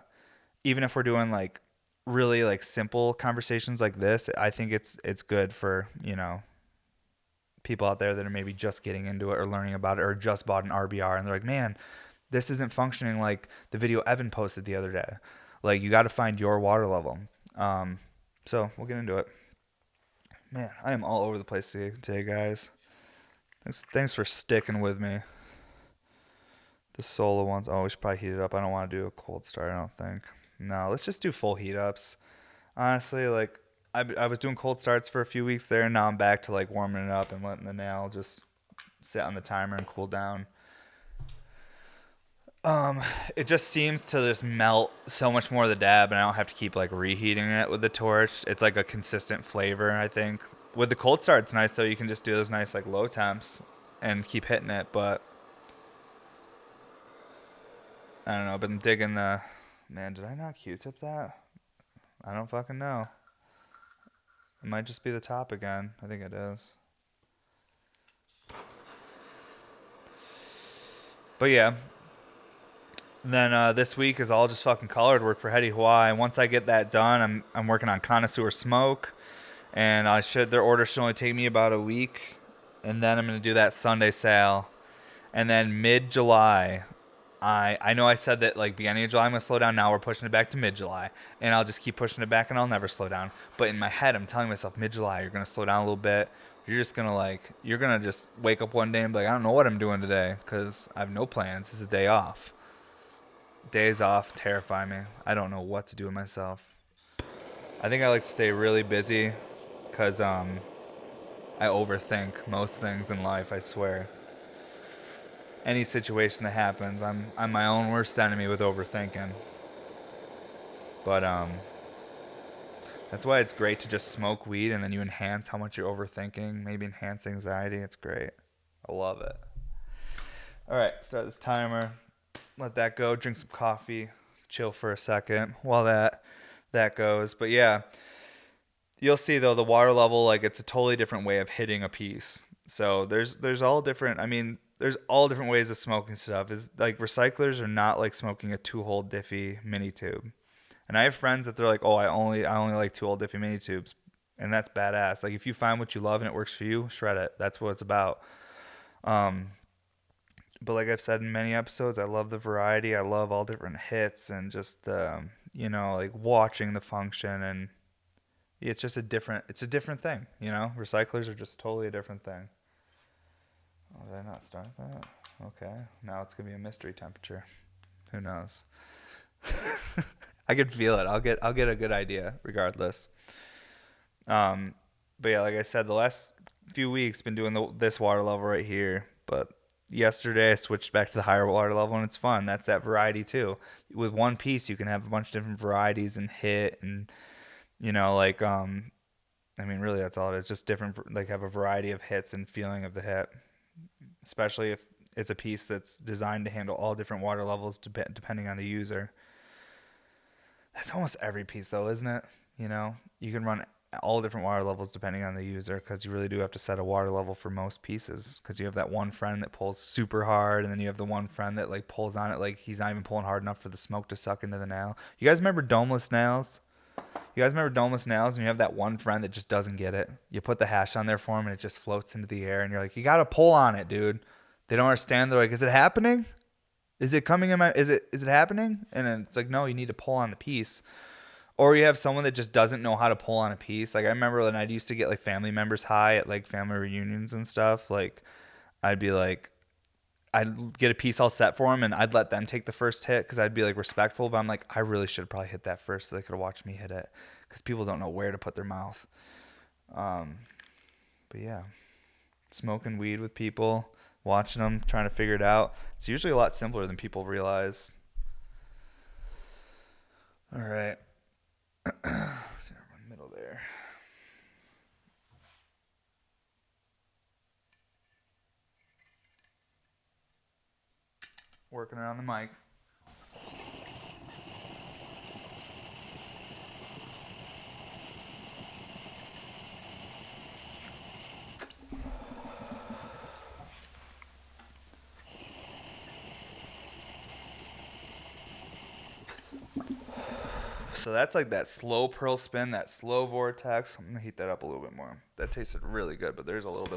even if we're doing like really like simple conversations like this, I think it's good for, people out there that are maybe just getting into it or learning about it or just bought an RBR and they're like, man, this isn't functioning like the video Evan posted the other day. Like, you got to find your water level. Um, so we'll get into it. Man, I am all over the place today, guys. Thanks for sticking with me. The solo ones, oh, we should probably heat it up. I don't want to do a cold start, I don't think. No, let's just do full heat ups. Honestly, like, I was doing cold starts for a few weeks there, and now I'm back to like warming it up and letting the nail just sit on the timer and cool down. Um, it just seems to just melt so much more of the dab, and I don't have to keep like reheating it with the torch. It's like a consistent flavor, I think. With the cold start, it's nice though. You can just do those nice like low temps and keep hitting it. But I don't know. I've been digging the. Man, did I not Q-tip that? I don't fucking know. It might just be the top again. I think it is. But yeah. Then this week is all just fucking colored work for Heady Hawaii. Once I get that done, I'm working on Connoisseur Smoke, and their order should only take me about a week, and then I'm gonna do that Sunday sale, and then mid July, I know I said that like beginning of July I'm gonna slow down. Now we're pushing it back to mid July, and I'll just keep pushing it back, and I'll never slow down. But in my head, I'm telling myself mid July you're gonna slow down a little bit. You're gonna just wake up one day and be like, I don't know what I'm doing today because I have no plans. This is a day off. Days off terrify me. I don't know what to do with myself. I think I like to stay really busy because I overthink most things in life, I swear. Any situation that happens, I'm my own worst enemy with overthinking. But that's why it's great to just smoke weed and then you enhance how much you're overthinking, maybe enhance anxiety. It's great. I love it. All right, start this timer. Let that go. Drink some coffee. Chill for a second while that goes. But yeah, you'll see though the water level, like, it's a totally different way of hitting a piece. So there's all different. I mean, there's all different ways of smoking stuff. Is like recyclers are not like smoking a 2-hole Diffie mini tube. And I have friends that they're like, oh, I only like 2-hole Diffie mini tubes, and that's badass. Like, if you find what you love and it works for you, shred it. That's what it's about. But like I've said in many episodes, I love the variety. I love all different hits and just like watching the function, and it's just it's a different thing. Recyclers are just totally a different thing. Oh, did I not start that? Okay, now it's gonna be a mystery temperature. Who knows? I could feel it. I'll get a good idea regardless. But yeah, like I said, the last few weeks been doing this water level right here, but yesterday I switched back to the higher water level, and it's fun. That's that variety too. With one piece, you can have a bunch of different varieties and hit, and I mean, really, that's all it is. Just different, like, have a variety of hits and feeling of the hit, especially if it's a piece that's designed to handle all different water levels depending on the user. That's almost every piece, though, isn't it? You can run all different water levels depending on the user, because you really do have to set a water level for most pieces, because you have that one friend that pulls super hard, and then you have the one friend that like pulls on it like he's not even pulling hard enough for the smoke to suck into the nail. You guys remember domeless nails? And you have that one friend that just doesn't get it. You put the hash on there for him and it just floats into the air, and you're like, you gotta pull on it, dude. They don't understand. They're like, is it happening? Is it coming in my is it happening? And then it's like, no, you need to pull on the piece. Or you have someone that just doesn't know how to pull on a piece. Like, I remember when I used to get like family members high at like family reunions and stuff. Like, I'd get a piece all set for them, and I'd let them take the first hit because I'd be like respectful. But I'm like, I really should have probably hit that first so they could have watched me hit it, because people don't know where to put their mouth. But yeah, smoking weed with people, watching them, trying to figure it out. It's usually a lot simpler than people realize. All right. Middle there. Working around the mic. So that's like that slow pearl spin, that slow vortex. I'm gonna heat that up a little bit more. That tasted really good, but there's a little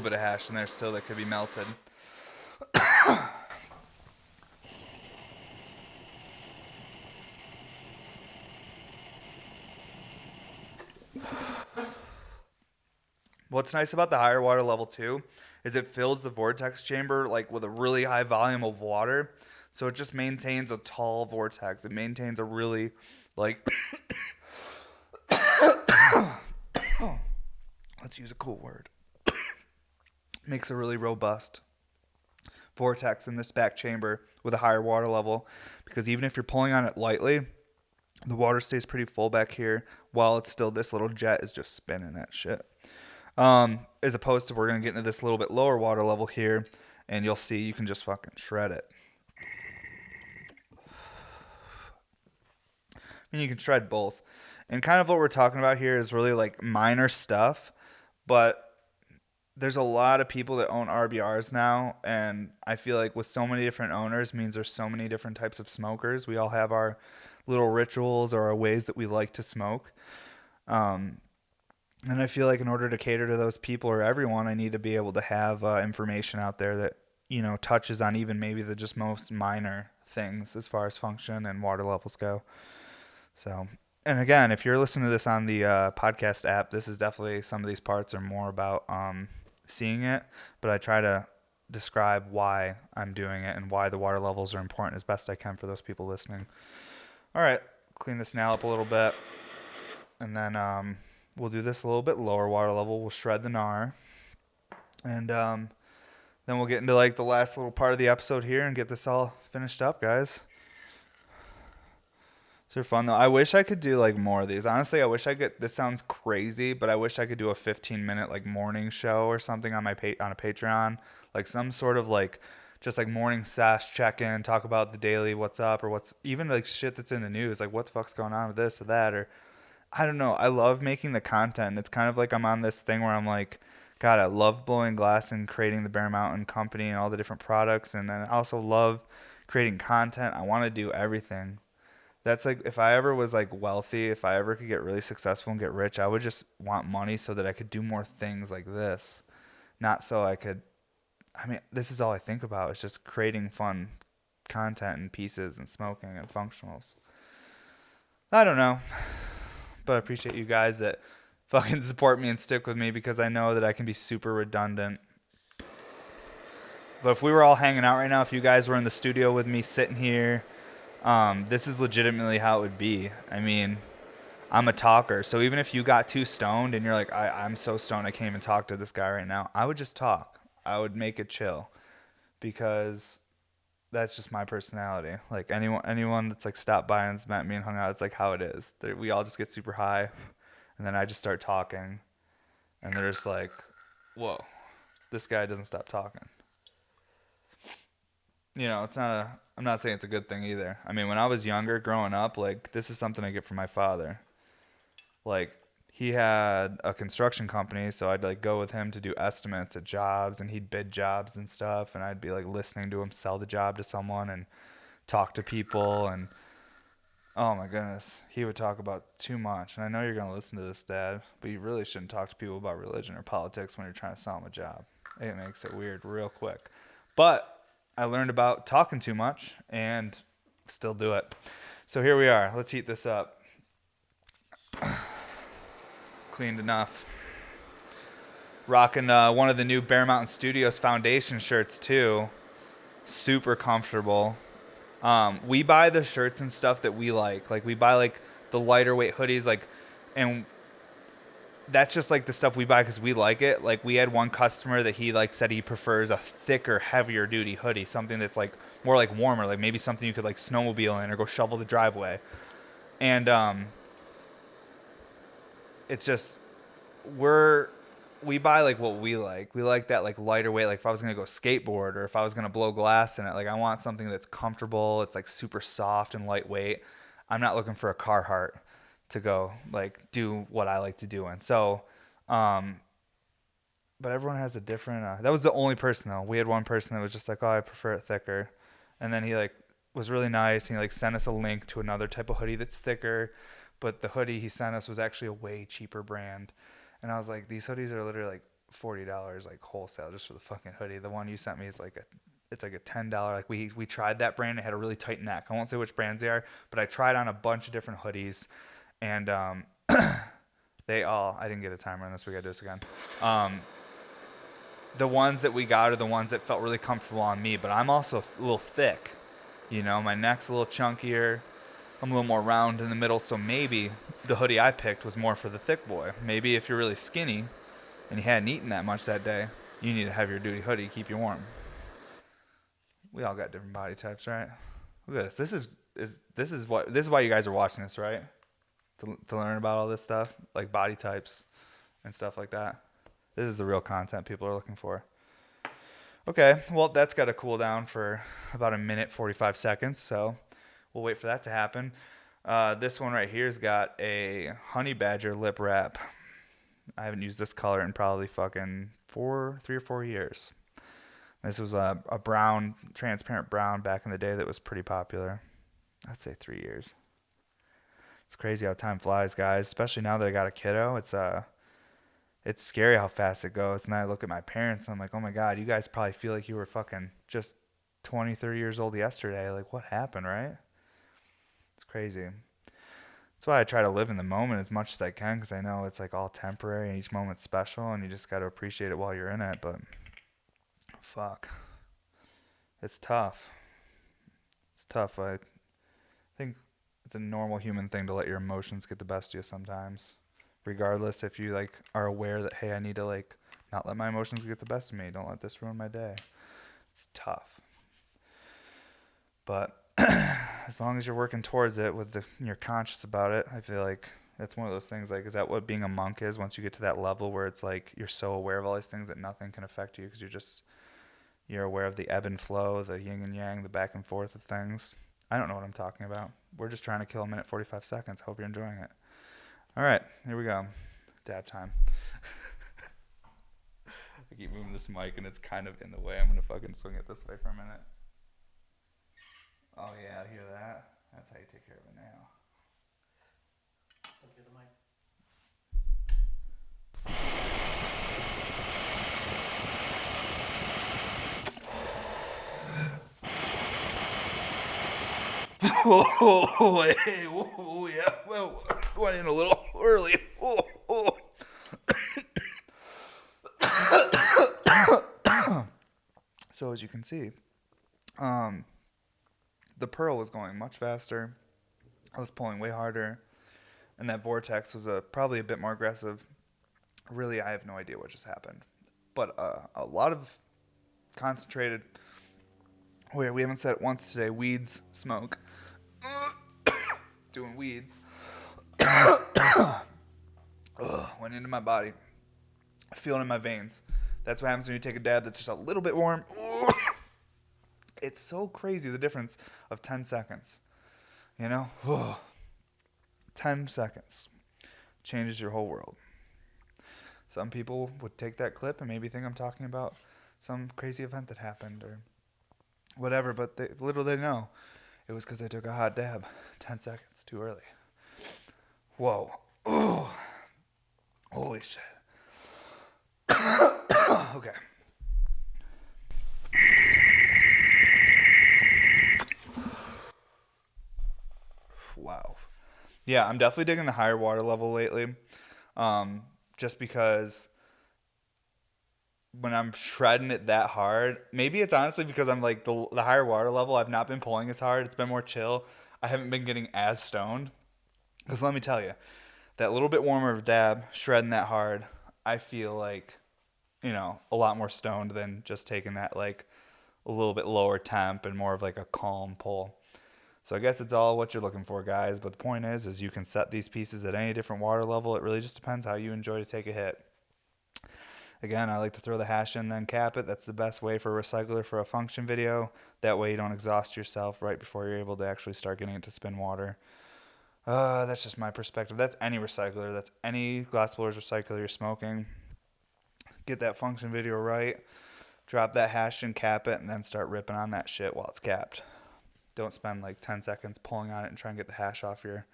bit of hash in there still that could be melted. What's nice about the higher water level too is it fills the vortex chamber like with a really high volume of water. So it just maintains a tall vortex. It maintains a really like let's use a cool word. Makes a really robust vortex in this back chamber with a higher water level, because even if you're pulling on it lightly, the water stays pretty full back here while it's still, this little jet is just spinning that shit. As opposed to, we're going to get into this little bit lower water level here, and you'll see you can just fucking shred it. I mean, you can shred both. And kind of what we're talking about here is really like minor stuff, but there's a lot of people that own RBRs now, and I feel like with so many different owners means there's so many different types of smokers. We all have our little rituals or our ways that we like to smoke. And I feel like in order to cater to those people or everyone, I need to be able to have information out there that, you know, touches on even maybe the just most minor things as far as function and water levels go. So, and again, if you're listening to this on the podcast app, this is definitely, some of these parts are more about seeing it, but I try to describe why I'm doing it and why the water levels are important as best I can for those people listening. All right, clean this now up a little bit, and then we'll do this a little bit lower water level. We'll shred the gnar, and then we'll get into like the last little part of the episode here and get this all finished up, guys. They're fun though. I wish I could do like more of these. Honestly, I wish I could. This sounds crazy, but I wish I could do a 15-minute like morning show or something on my on a Patreon, like some sort of like just like morning sesh check-in, talk about the daily what's up, or what's even like shit that's in the news, like what the fuck's going on with this or that, or I don't know. I love making the content. It's kind of like I'm on this thing where I'm like, God, I love blowing glass and creating the Bear Mountain company and all the different products, and then I also love creating content. I want to do everything. That's like, if I ever was like wealthy, if I ever could get really successful and get rich, I would just want money so that I could do more things like this. Not so I could, I mean, this is all I think about. It's just creating fun content and pieces and smoking and functionals. I don't know, but I appreciate you guys that fucking support me and stick with me, because I know that I can be super redundant. But if we were all hanging out right now, if you guys were in the studio with me sitting here, this is legitimately how it would be. I mean, I'm a talker, so even if you got too stoned and you're like, I'm so stoned I can't even talk to this guy right now, I would just talk. I would make it chill, because that's just my personality. Like anyone that's like stopped by and's met me and hung out, it's like how it is. We all just get super high, and then I just start talking, and they're just like, whoa, this guy doesn't stop talking. You know, I'm not saying it's a good thing either. I mean, when I was younger, growing up, like, this is something I get from my father. Like, he had a construction company, so I'd, like, go with him to do estimates at jobs, and he'd bid jobs and stuff, and I'd be, like, listening to him sell the job to someone and talk to people, and, oh, my goodness, he would talk about too much. And I know you're going to listen to this, Dad, but you really shouldn't talk to people about religion or politics when you're trying to sell them a job. It makes it weird real quick. But I learned about talking too much and still do it. So here we are. Let's heat this up. Cleaned enough. Rocking one of the new Bear Mountain Studios Foundation shirts too. Super comfortable. We buy the shirts and stuff that we like. Like, we buy like the lighter weight hoodies, like, and that's just like the stuff we buy because we like it. Like, we had one customer that he like said he prefers a thicker, heavier duty hoodie, something that's like more like warmer, like maybe something you could like snowmobile in or go shovel the driveway. And it's just, we buy like what we like. We like that like lighter weight. Like, if I was gonna go skateboard or if I was gonna blow glass in it, like, I want something that's comfortable. It's like super soft and lightweight. I'm not looking for a Carhartt to go like do what I like to do in. So, but everyone has a different, that was the only person though. We had one person that was just like, oh, I prefer it thicker. And then he like was really nice. He like sent us a link to another type of hoodie that's thicker, but the hoodie he sent us was actually a way cheaper brand. And I was like, these hoodies are literally like $40 like wholesale just for the fucking hoodie. The one you sent me is like it's like a $10. Like we tried that brand. It had a really tight neck. I won't say which brands they are, but I tried on a bunch of different hoodies, and they all, I didn't get a timer on this. We gotta do this again. The ones that we got are the ones that felt really comfortable on me, but I'm also a little thick. You know, my neck's a little chunkier. I'm a little more round in the middle, so maybe the hoodie I picked was more for the thick boy. Maybe if you're really skinny and you hadn't eaten that much that day, you need a heavier duty hoodie to keep you warm. We all got different body types, right? Look at this. This is why you guys are watching this, right? To learn about all this stuff, like body types and stuff like that. This is the real content people are looking for. Okay, well, that's got to cool down for about a minute, 45 seconds, so we'll wait for that to happen. This one right here's got a honey badger lip wrap. I haven't used this color in probably fucking 3 or 4 years. This was a brown, transparent brown back in the day that was pretty popular. I'd say 3 years. It's crazy how time flies, guys, especially now that I got a kiddo. It's scary how fast it goes. And then I look at my parents and I'm like, oh my God, you guys probably feel like you were fucking just 20, 30 years old yesterday. Like, what happened, right? It's crazy. That's why I try to live in the moment as much as I can, because I know it's like all temporary and each moment's special and you just got to appreciate it while you're in it. But fuck. It's tough. It's tough. I think it's a normal human thing to let your emotions get the best of you sometimes. Regardless if you like are aware that, hey, I need to like not let my emotions get the best of me. Don't let this ruin my day. It's tough. But as long as you're working towards it you're conscious about it, I feel like that's one of those things. Like, is that what being a monk is? Once you get to that level where it's like you're so aware of all these things that nothing can affect you because you're aware of the ebb and flow, the yin and yang, the back and forth of things. I don't know what I'm talking about. We're just trying to kill a minute 45 seconds. Hope you're enjoying it. All right, here we go. Dab time. I keep moving this mic and it's kind of in the way. I'm going to fucking swing it this way for a minute. Oh yeah, hear that? That's how you take care of it now. Okay, the mic. Oh, hey, whoa, yeah, well, went in a little early. Oh. So as you can see, the pearl was going much faster. I was pulling way harder, and that vortex was probably a bit more aggressive. Really, I have no idea what just happened, but a lot of concentrated. Wait, we haven't said it once today. Weeds, smoke. Doing weeds. Went into my body. I feel it in my veins. That's what happens when you take a dab that's just a little bit warm. It's so crazy, the difference of 10 seconds. You know? 10 seconds changes your whole world. Some people would take that clip and maybe think I'm talking about some crazy event that happened or whatever, but little they know, it was because I took a hot dab 10 seconds too early. Whoa. Oh. Holy shit. Okay. Wow. Yeah, I'm definitely digging the higher water level lately. Just because when I'm shredding it that hard, maybe it's honestly because I'm like the higher water level, I've not been pulling as hard. It's been more chill. I haven't been getting as stoned. Because let me tell you, that little bit warmer of dab, shredding that hard, I feel like, a lot more stoned than just taking that like a little bit lower temp and more of like a calm pull. So I guess it's all what you're looking for, guys. But the point is you can set these pieces at any different water level. It really just depends how you enjoy to take a hit. Again, I like to throw the hash in, then cap it. That's the best way for a recycler for a function video. That way you don't exhaust yourself right before you're able to actually start getting it to spin water. That's just my perspective. That's any recycler. That's any glass blowers recycler you're smoking. Get that function video right. Drop that hash in, cap it, and then start ripping on that shit while it's capped. Don't spend like 10 seconds pulling on it and try and get the hash off your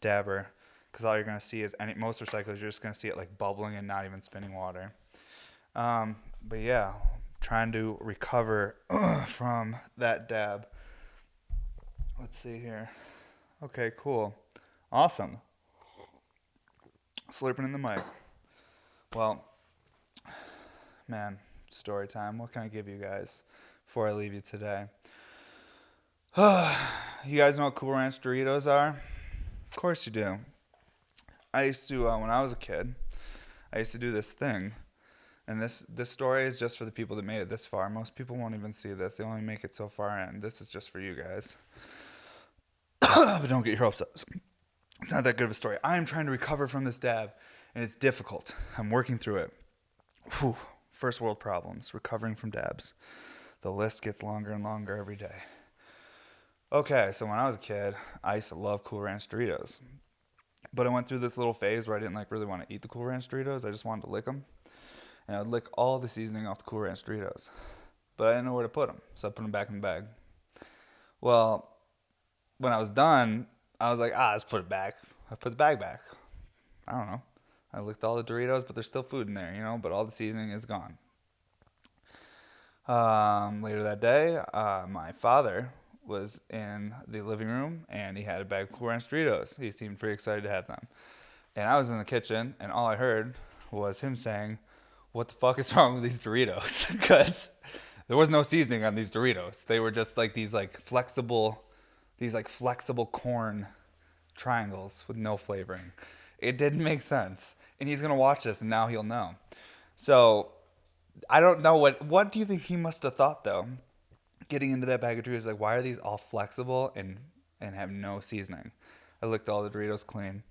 dabber, because all you're going to see is, most recyclers, you're just going to see it like bubbling and not even spinning water. But yeah, trying to recover from that dab. Let's see here. Okay, cool. Awesome. Slurping in the mic. Well, man, story time. What can I give you guys before I leave you today? You guys know what Cool Ranch Doritos are? Of course you do. I used to, when I was a kid, I used to do this thing. And this story is just for the people that made it this far. Most people won't even see this. They only make it so far in. This is just for you guys. But don't get your hopes up. It's not that good of a story. I am trying to recover from this dab, and it's difficult. I'm working through it. Whew. First world problems, recovering from dabs. The list gets longer and longer every day. Okay, so when I was a kid, I used to love Cool Ranch Doritos. But I went through this little phase where I didn't really want to eat the Cool Ranch Doritos. I just wanted to lick them. And I would lick all the seasoning off the Cool Ranch Doritos. But I didn't know where to put them, so I put them back in the bag. Well, when I was done, I was like, let's put it back. I put the bag back. I don't know. I licked all the Doritos, but there's still food in there, but all the seasoning is gone. Later that day, my father was in the living room, and he had a bag of Cool Ranch Doritos. He seemed pretty excited to have them. And I was in the kitchen, and all I heard was him saying, "What the fuck is wrong with these Doritos?" Because there was no seasoning on these Doritos. They were just like these flexible corn triangles with no flavoring. It didn't make sense. And he's going to watch this, and now he'll know. So I don't know what do you think he must have thought, though? Getting into that bag of Doritos, like, why are these all flexible and have no seasoning? I licked all the Doritos clean.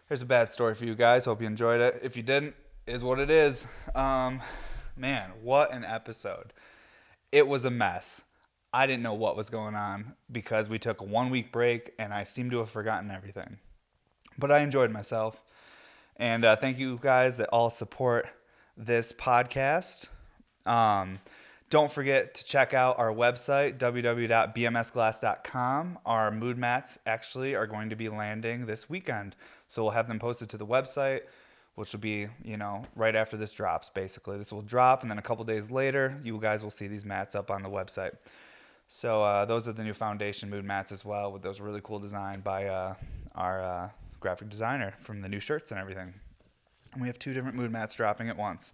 Here's a bad story for you guys. Hope you enjoyed it. If you didn't, is what it is. Man, what an episode. It was a mess. I didn't know what was going on because we took a 1 week break and I seem to have forgotten everything. But I enjoyed myself. And thank you guys that all support this podcast. Don't forget to check out our website, www.bmsglass.com. Our mood mats actually are going to be landing this weekend. So we'll have them posted to the website, which will be, right after this drops, basically. This will drop, and then a couple days later, you guys will see these mats up on the website. So those are the new foundation mood mats as well, with those really cool design by our graphic designer from the new shirts and everything. And we have 2 different mood mats dropping at once.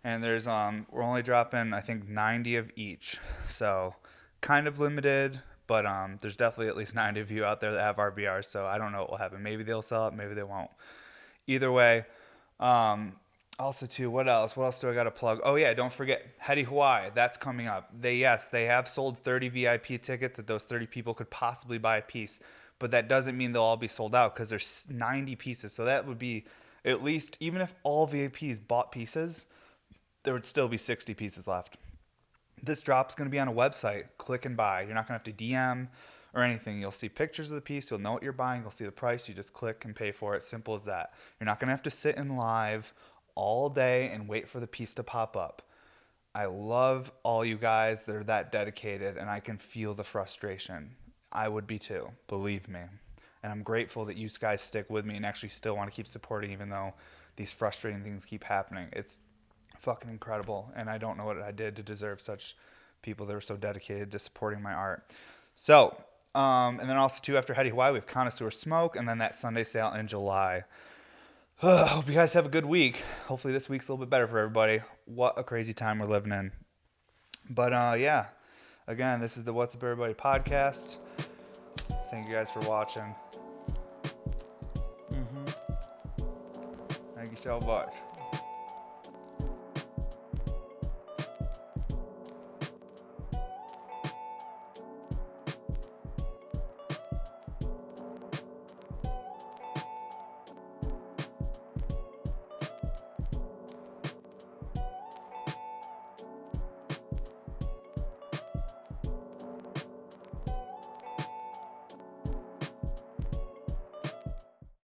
And there's we're only dropping, I think, 90 of each. So kind of limited, but there's definitely at least 90 of you out there that have RBRs, so I don't know what will happen. Maybe they'll sell it, maybe they won't. Either way, also too, what else do I got to plug? Oh yeah, don't forget Heady Hawaii. That's coming up. They have sold 30 VIP tickets that those 30 people could possibly buy a piece, but that doesn't mean they'll all be sold out because there's 90 pieces. So that would be at least, even if all VIPs bought pieces, there would still be 60 pieces left. This drop's going to be on a website. Click and buy. You're not going to have to DM or anything. You'll see pictures of the piece. You'll know what you're buying. You'll see the price. You just click and pay for it. Simple as that. You're not going to have to sit in live all day and wait for the piece to pop up. I love all you guys that are that dedicated, and I can feel the frustration. I would be too, believe me. And I'm grateful that you guys stick with me and actually still want to keep supporting even though these frustrating things keep happening. It's fucking incredible, and I don't know what I did to deserve such people that are so dedicated to supporting my art. So, and then also too, after Heady Hawaii, we have Connoisseur Smoke, and then that Sunday sale in July. Hope you guys have a good week. Hopefully this week's a little bit better for everybody. What a crazy time we're living in. But yeah, again, this is the What's Up Everybody podcast. Thank you guys for watching. Thank you so much.